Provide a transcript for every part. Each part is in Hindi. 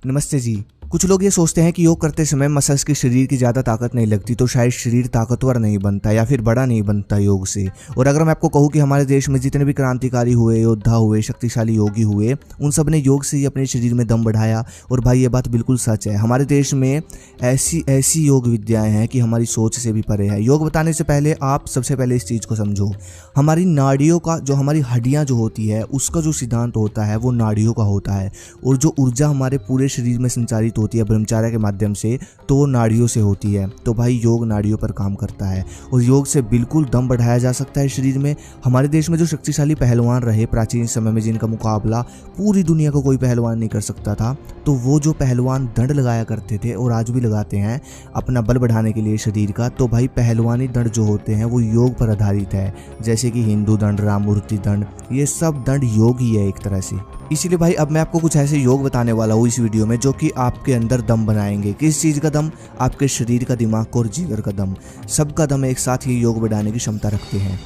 नमस्ते जी। कुछ लोग ये सोचते हैं कि योग करते समय मसल्स की शरीर की ज़्यादा ताकत नहीं लगती तो शायद शरीर ताकतवर नहीं बनता या फिर बड़ा नहीं बनता योग से। और अगर मैं आपको कहूँ कि हमारे देश में जितने भी क्रांतिकारी हुए, योद्धा हुए, शक्तिशाली योगी हुए, उन सब ने योग से ही अपने शरीर में दम बढ़ाया। और भाई ये बात बिल्कुल सच है। हमारे देश में ऐसी योग विद्याएँ हैं कि हमारी सोच से भी परे है। योग बताने से पहले आप सबसे पहले इस चीज़ को समझो, हमारी नाड़ियों का जो हमारी हड्डियाँ जो होती है उसका जो सिद्धांत होता है वो नाड़ियों का होता है। और जो ऊर्जा हमारे पूरे शरीर में संचारित होती है ब्रह्मचर्य के माध्यम से, तो वो नाड़ियों से होती है। तो भाई योग नाड़ियों पर काम करता है और योग से बिल्कुल दम बढ़ाया जा सकता है शरीर में। हमारे देश में जो शक्तिशाली पहलवान रहे प्राचीन समय में, जिनका मुकाबला पूरी दुनिया को कोई पहलवान नहीं कर सकता था, तो वो जो पहलवान दंड लगाया करते थे और आज भी लगाते हैं अपना बल बढ़ाने के लिए शरीर का, तो भाई पहलवानी दंड जो होते हैं वो योग पर आधारित है। जैसे कि हिंदू दंड, राममूर्ति दंड, ये सब दंड योग ही है एक तरह से। इसीलिए भाई अब मैं आपको कुछ ऐसे योग बताने वाला हूँ इस वीडियो में जो कि आपके अंदर दम बनाएंगे। किस चीज़ का दम? आपके शरीर का, दिमाग का और जिगर का दम। सबका दम एक साथ ही योग बढ़ाने की क्षमता रखते हैं।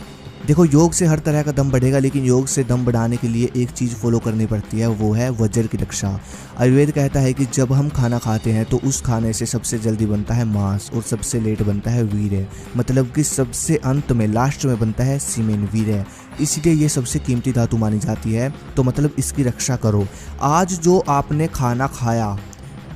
देखो, योग से हर तरह का दम बढ़ेगा, लेकिन योग से दम बढ़ाने के लिए एक चीज़ फॉलो करनी पड़ती है, वो है वज्र की रक्षा। आयुर्वेद कहता है कि जब हम खाना खाते हैं तो उस खाने से सबसे जल्दी बनता है मांस और सबसे लेट बनता है वीर्य। मतलब कि सबसे अंत में, लास्ट में बनता है सीमेन, वीर्य। इसलिए ये सबसे कीमती धातु मानी जाती है। तो मतलब इसकी रक्षा करो। आज जो आपने खाना खाया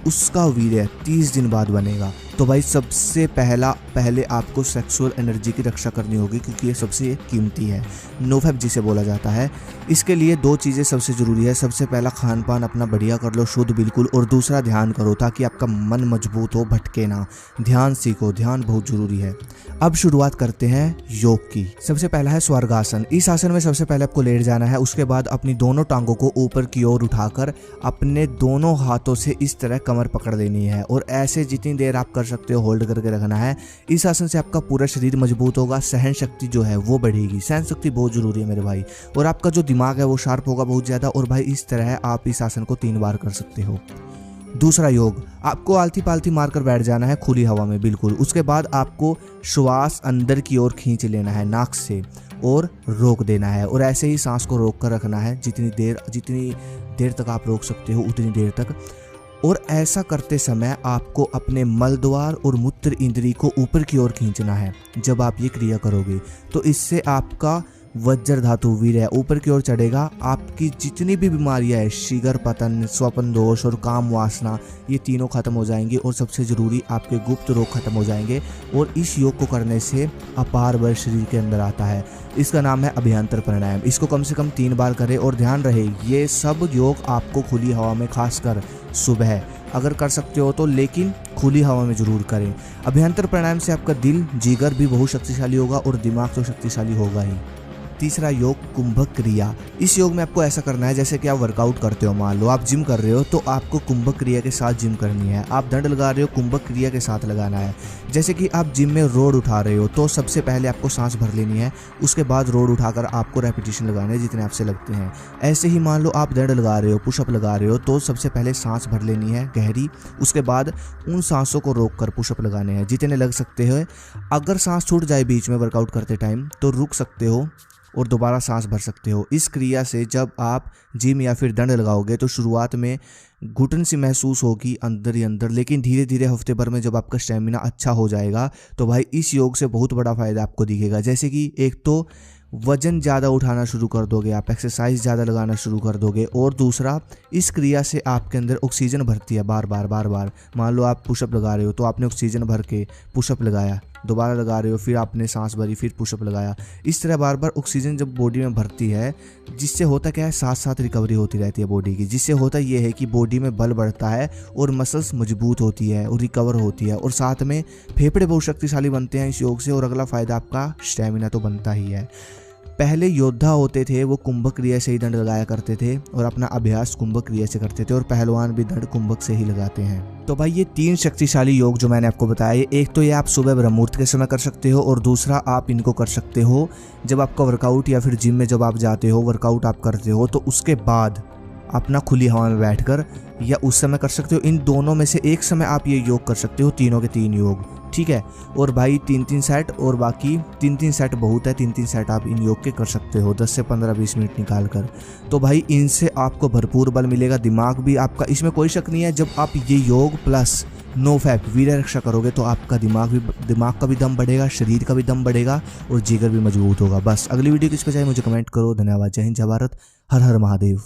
उसका वीर्य 30 दिन बाद बनेगा। तो भाई सबसे पहले आपको सेक्सुअल एनर्जी की रक्षा करनी होगी, क्योंकि ये सबसे कीमती है। नोफैप जिसे बोला जाता है। इसके लिए दो चीज़ें सबसे ज़रूरी है। सबसे पहला, खान पान अपना बढ़िया कर लो, शुद्ध बिल्कुल। और दूसरा, ध्यान करो ताकि आपका मन मजबूत हो, भटके ना। ध्यान सीखो, ध्यान बहुत ज़रूरी है। अब शुरुआत करते हैं योग की। सबसे पहला है स्वर्गासन। इस आसन में सबसे पहले आपको लेट जाना है। उसके बाद अपनी दोनों टांगों को ऊपर की ओर उठाकर अपने दोनों हाथों से इस तरह कमर पकड़ लेनी है और ऐसे जितनी देर आप कर सकते हो होल्ड करके रखना है। इस आसन से आपका पूरा शरीर मजबूत होगा, सहन शक्ति जो है वो बढ़ेगी। सहन शक्ति बहुत जरूरी है मेरे भाई। और आपका जो दिमाग है वो शार्प होगा बहुत ज़्यादा। और भाई इस तरह आप इस आसन को 3 बार कर सकते हो। दूसरा योग, आपको आलती पालती मारकर बैठ जाना है खुली हवा में बिल्कुल। उसके बाद आपको श्वास अंदर की ओर खींच लेना है नाक से और रोक देना है। और ऐसे ही सांस को रोक कर रखना है जितनी देर तक आप रोक सकते हो उतनी देर तक। और ऐसा करते समय आपको अपने मल द्वार और मूत्र इंद्री को ऊपर की ओर खींचना है। जब आप ये क्रिया करोगे तो इससे आपका वज्र धातु वीर्य ऊपर की ओर चढ़ेगा। आपकी जितनी भी बीमारियां है, शीघ्र पतन, स्वपन दोष और काम वासना, ये तीनों खत्म हो जाएंगे। और सबसे जरूरी, आपके गुप्त रोग खत्म हो जाएंगे। और इस योग को करने से अपार बल शरीर के अंदर आता है। इसका नाम है अभ्यंतर प्राणायाम। इसको कम से कम 3 बार करें। और ध्यान रहे, ये सब योग आपको खुली हवा में, खासकर सुबह अगर कर सकते हो तो, लेकिन खुली हवा में जरूर करें। अभ्यंतर प्राणायाम से आपका दिल, जिगर भी बहुत शक्तिशाली होगा और दिमाग तो शक्तिशाली होगा ही। तीसरा योग, कुंभक क्रिया। इस योग में आपको ऐसा करना है जैसे कि आप वर्कआउट करते हो। मान लो आप जिम कर रहे हो तो आपको कुंभक क्रिया के साथ जिम करनी है। आप दंड लगा रहे हो, कुंभक क्रिया के साथ लगाना है। जैसे कि आप जिम में रोड उठा रहे हो तो सबसे पहले आपको सांस भर लेनी है। उसके बाद रोड उठाकर आपको रेपिटेशन लगाने हैं जितने आपसे लगते हैं। ऐसे ही मान लो आप दंड लगा रहे हो, पुशअप लगा रहे हो, तो सबसे पहले सांस भर लेनी है गहरी। उसके बाद उन सांसों को रोक कर पुशअप लगाने हैं जितने लग सकते हैं। अगर सांस छूट जाए बीच में वर्कआउट करते टाइम तो रुक सकते हो और दोबारा सांस भर सकते हो। इस क्रिया से जब आप जिम या फिर दंड लगाओगे तो शुरुआत में घुटन सी महसूस होगी अंदर ही अंदर, लेकिन धीरे धीरे हफ्ते भर में जब आपका स्टेमिना अच्छा हो जाएगा तो भाई इस योग से बहुत बड़ा फायदा आपको दिखेगा। जैसे कि एक तो वजन ज़्यादा उठाना शुरू कर दोगे, आप एक्सरसाइज ज़्यादा लगाना शुरू कर दोगे। और दूसरा, इस क्रिया से आपके अंदर ऑक्सीजन भरती है बार बार। मान लो आप पुशअप लगा रहे हो तो आपने ऑक्सीजन भर के पुशअप लगाया, दोबारा लगा रहे हो, फिर आपने सांस भरी, फिर पुशअप लगाया। इस तरह बार बार ऑक्सीजन जब बॉडी में भरती है, जिससे होता क्या है, साथ साथ रिकवरी होती रहती है बॉडी की। जिससे होता ये है कि बॉडी में बल बढ़ता है और मसल्स मजबूत होती है और रिकवर होती है। और साथ में फेफड़े बहुत शक्तिशाली बनते हैं इस योग से। और अगला फायदा, आपका स्टेमिना तो बनता ही है। पहले योद्धा होते थे वो कुंभक क्रिया से ही दंड लगाया करते थे और अपना अभ्यास कुंभक क्रिया से करते थे। और पहलवान भी दंड कुंभक से ही लगाते हैं। तो भाई ये 3 शक्तिशाली योग जो मैंने आपको बताया, एक तो ये आप सुबह ब्रह्म मुहूर्त के समय कर सकते हो और दूसरा आप इनको कर सकते हो जब आपका वर्कआउट या फिर जिम में जब आप जाते हो, वर्कआउट आप करते हो तो उसके बाद अपना खुली हवा में बैठकर, या उस समय कर सकते हो। इन दोनों में से एक समय आप ये योग कर सकते हो, तीनों के 3 योग। ठीक है। और भाई 3-3 सेट, और बाकी 3-3 सेट बहुत है, 3-3 सेट आप इन योग के कर सकते हो 10 से 15-20 मिनट निकाल कर। तो भाई इनसे आपको भरपूर बल मिलेगा, दिमाग भी आपका, इसमें कोई शक नहीं है। जब आप ये योग प्लस नो फैप वीर्य रक्षा करोगे तो आपका दिमाग का भी दम बढ़ेगा, शरीर का भी दम बढ़ेगा और जिगर भी मजबूत होगा। बस अगली वीडियो किस पे चाहिए मुझे कमेंट करो। धन्यवाद। जय हिंद, जय भारत, हर हर महादेव।